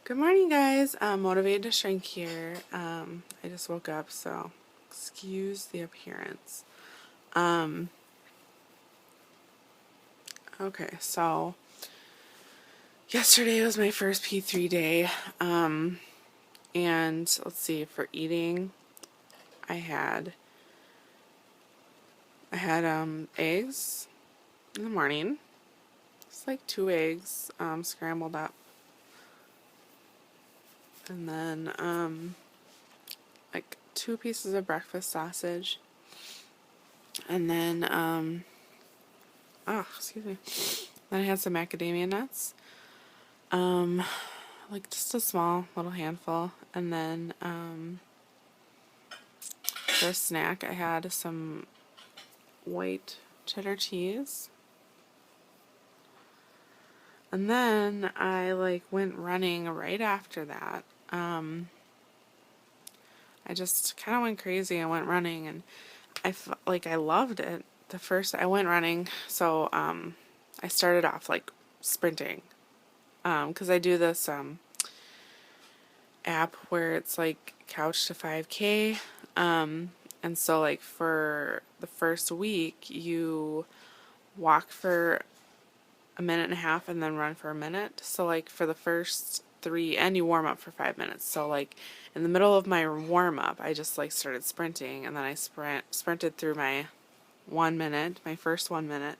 Good morning, guys. Motivated to Shrink here. I just woke up, so excuse the appearance. Okay, so yesterday was my first P3 day, and let's see, for eating, I had eggs in the morning. It's like 2 eggs, scrambled up, and then like 2 pieces of breakfast sausage, and then excuse me. Then I had some macadamia nuts, like just a small little handful, and then for a snack I had some white cheddar cheese, and then I went running right after that. I just kind of went crazy. I went running, and I loved it. The first I went running, so I started off like sprinting, because I do this app where it's like couch to 5K, and so like for the first week you walk for a minute and a half and then run for a minute. So like for the first 3, and you warm up for 5 minutes. So like in the middle of my warm up I just like started sprinting, and then I sprinted through my 1 minute, my first 1 minute,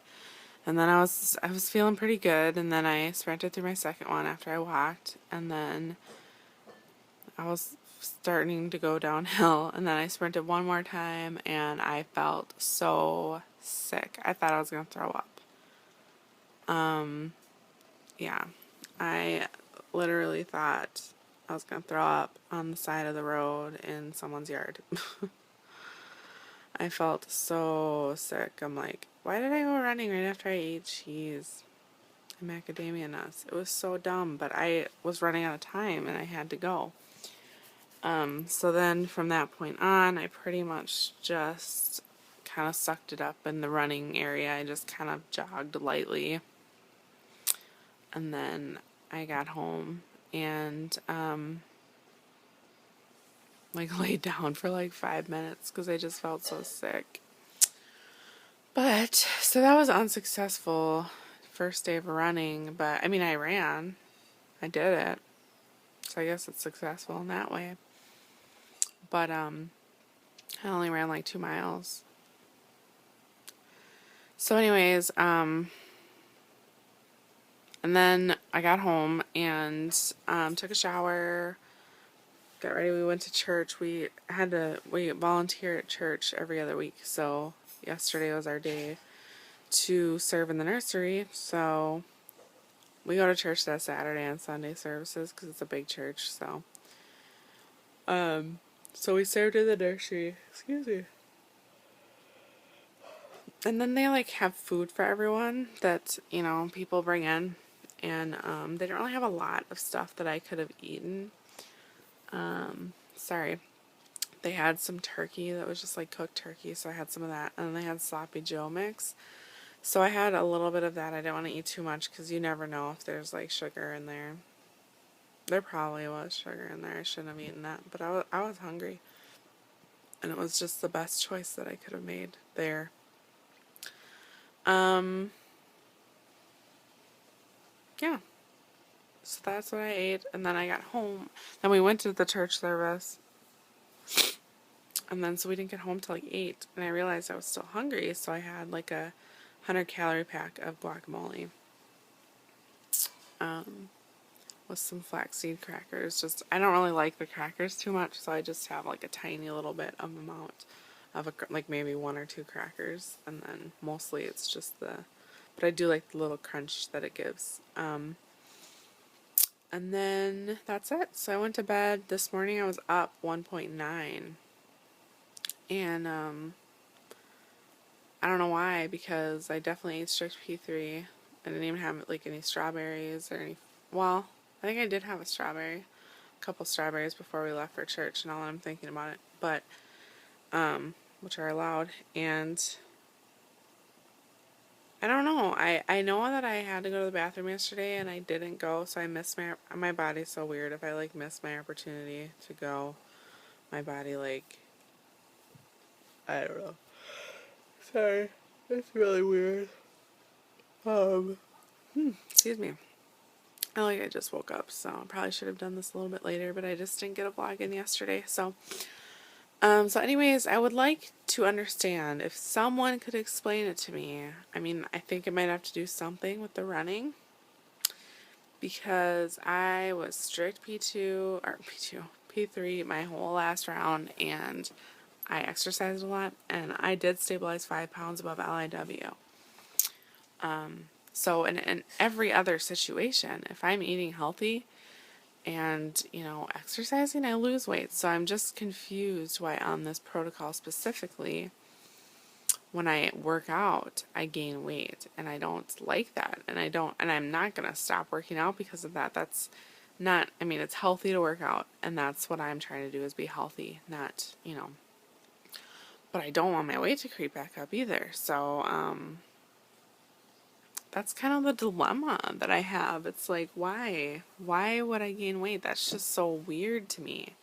and then I was feeling pretty good, and then I sprinted through my second one after I walked, and then I was starting to go downhill, and then I sprinted one more time, and I felt so sick. I thought I was going to throw up. Yeah, I literally thought I was going to throw up on the side of the road in someone's yard. I felt so sick. I'm like, why did I go running right after I ate cheese and macadamia nuts? It was so dumb, but I was running out of time and I had to go. So then from that point on, I pretty much just kind of sucked it up in the running area. I just kind of jogged lightly. And then I got home and laid down for like 5 minutes because I just felt so sick. But so that was unsuccessful first day of running, but I mean I ran. I did it. So I guess it's successful in that way. But I only ran like 2 miles. So anyways, and then I got home and took a shower, got ready. We went to church. We volunteer at church every other week. So yesterday was our day to serve in the nursery. So we go to church that Saturday and Sunday services because it's a big church. So so we served in the nursery. Excuse me. And then they have food for everyone that people bring in, and they didn't really have a lot of stuff that I could have eaten. Sorry. They had some turkey that was just like cooked turkey, so I had some of that, and then they had sloppy Joe mix. So I had a little bit of that. I didn't want to eat too much because you never know if there's like sugar in there. There probably was sugar in there. I shouldn't have eaten that, but I was hungry, and it was just the best choice that I could have made there. Yeah. So that's what I ate, and then I got home. Then we went to the church service, and then so we didn't get home till like 8, and I realized I was still hungry, so I had like a 100-calorie pack of guacamole with some flaxseed crackers. Just I don't really like the crackers too much, so I just have like a tiny little bit of amount of like maybe 1 or 2 crackers, and then mostly it's just but I do like the little crunch that it gives. And then that's it. So I went to bed. This morning I was up 1.9. And I don't know why, because I definitely ate strict P3. I didn't even have like any strawberries or any. Well, I think I did have a couple strawberries before we left for church, now that I'm thinking about it. But which are allowed, and I don't know. I know that I had to go to the bathroom yesterday and I didn't go, so I missed my body's so weird. If I like miss my opportunity to go, my body like I don't know. Sorry. It's really weird. Um excuse me. I just woke up, so I probably should have done this a little bit later, but I just didn't get a vlog in yesterday. So anyways, I would like to understand if someone could explain it to me. I mean, I think it might have to do something with the running because I was strict P2 or P2, P3 my whole last round, and I exercised a lot, and I did stabilize 5 pounds above LIW. So in every other situation, if I'm eating healthy and, exercising, I lose weight. So I'm just confused why on this protocol specifically, when I work out, I gain weight, and I don't like that. And I'm not going to stop working out because of that. That's not, I mean, it's healthy to work out, and that's what I'm trying to do is be healthy, not, but I don't want my weight to creep back up either. So, that's kind of the dilemma that I have. It's like, why? Why would I gain weight? That's just so weird to me.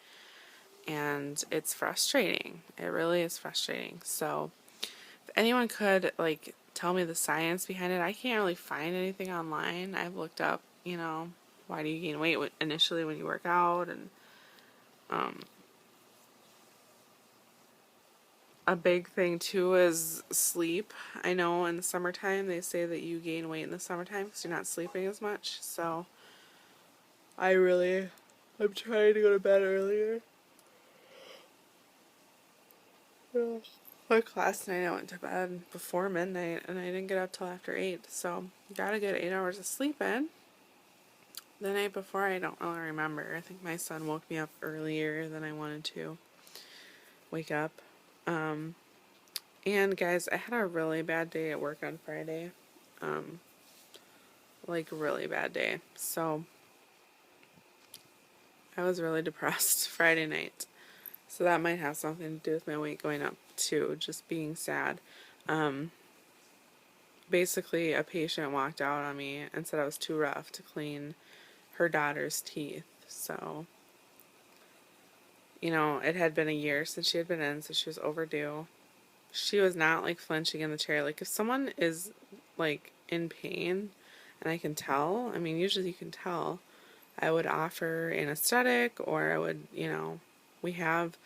And it's frustrating. It really is frustrating. So, if anyone could, like, tell me the science behind it, I can't really find anything online. I've looked up, why do you gain weight initially when you work out? And, a big thing too is sleep. I know in the summertime they say that you gain weight in the summertime because you're not sleeping as much. So I'm trying to go to bed earlier. Yeah. My class night I went to bed before midnight and I didn't get up till after 8. So gotta get 8 hours of sleep in. The night before I don't really remember. I think my son woke me up earlier than I wanted to wake up. And guys, I had a really bad day at work on Friday. Like really bad day. So I was really depressed Friday night. So that might have something to do with my weight going up too, just being sad. Basically a patient walked out on me and said I was too rough to clean her daughter's teeth. So, it had been a year since she had been in, so she was overdue. She was not like flinching in the chair. Like if someone is like in pain and I can tell, I mean usually you can tell, I would offer anesthetic, or I would, we have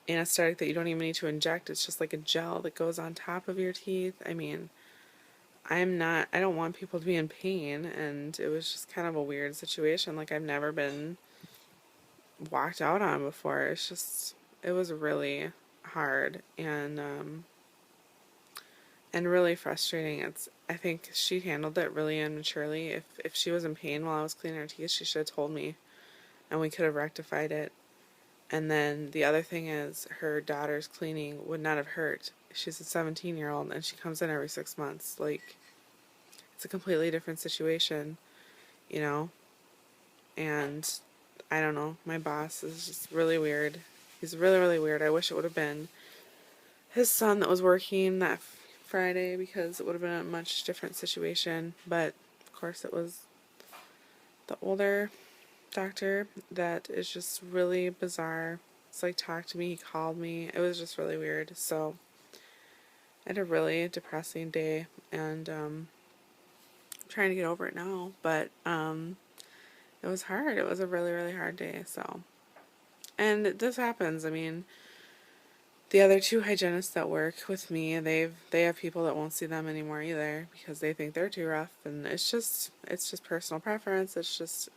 anesthetic that you don't even need to inject. It's just like a gel that goes on top of your teeth. I mean, I don't want people to be in pain, and it was just kind of a weird situation. Like I've never been walked out on before. It was really hard and really frustrating. I think she handled it really immaturely. If she was in pain while I was cleaning her teeth, she should have told me, and we could have rectified it. And then the other thing is, her daughter's cleaning would not have hurt. She's a 17-year-old and she comes in every 6 months. Like, it's a completely different situation, you know? And I don't know. My boss is just really weird. He's really, really weird. I wish it would have been his son that was working that Friday, because it would have been a much different situation. But, of course, it was the older doctor that is just really bizarre. It's like, talked to me, he called me. It was just really weird. So I had a really depressing day, and I'm trying to get over it now, but it was hard. It was a really, really hard day. So, and this happens. I mean, the other two hygienists that work with me, they have people that won't see them anymore either because they think they're too rough, and it's just personal preference. It's just,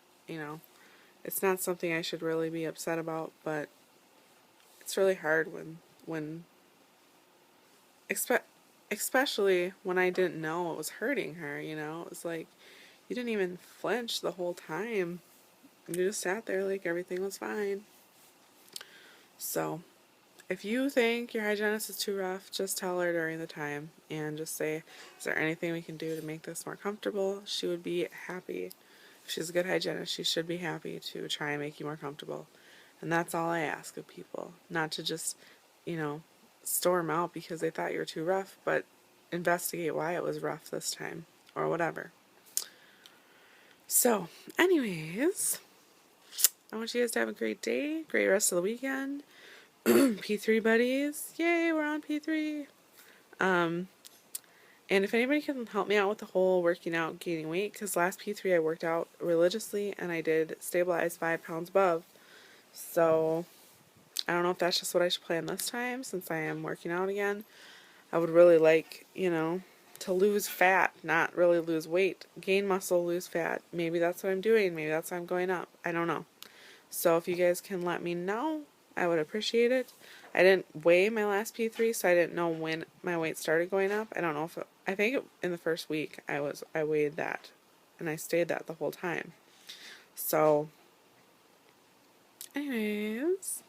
it's not something I should really be upset about, but it's really hard when especially when I didn't know it was hurting her, It was like, you didn't even flinch the whole time. You just sat there like everything was fine. So, if you think your hygienist is too rough, just tell her during the time and just say, is there anything we can do to make this more comfortable? She would be happy. If she's a good hygienist, she should be happy to try and make you more comfortable. And that's all I ask of people. Not to just, storm out because they thought you were too rough, but investigate why it was rough this time or whatever. So, anyways, I want you guys to have a great day, great rest of the weekend. P3 buddies, yay, we're on P3. And if anybody can help me out with the whole working out, gaining weight, because last P3 I worked out religiously and I did stabilize 5 pounds above. So I don't know if that's just what I should plan this time since I am working out again. I would really like, to lose fat, not really lose weight. Gain muscle, lose fat. Maybe that's what I'm doing. Maybe that's why I'm going up. I don't know. So if you guys can let me know, I would appreciate it. I didn't weigh my last P3, so I didn't know when my weight started going up. I don't know if I think in the first week I weighed that, and I stayed that the whole time. So, anyways,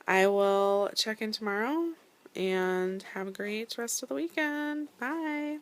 I will check in tomorrow and have a great rest of the weekend. Bye.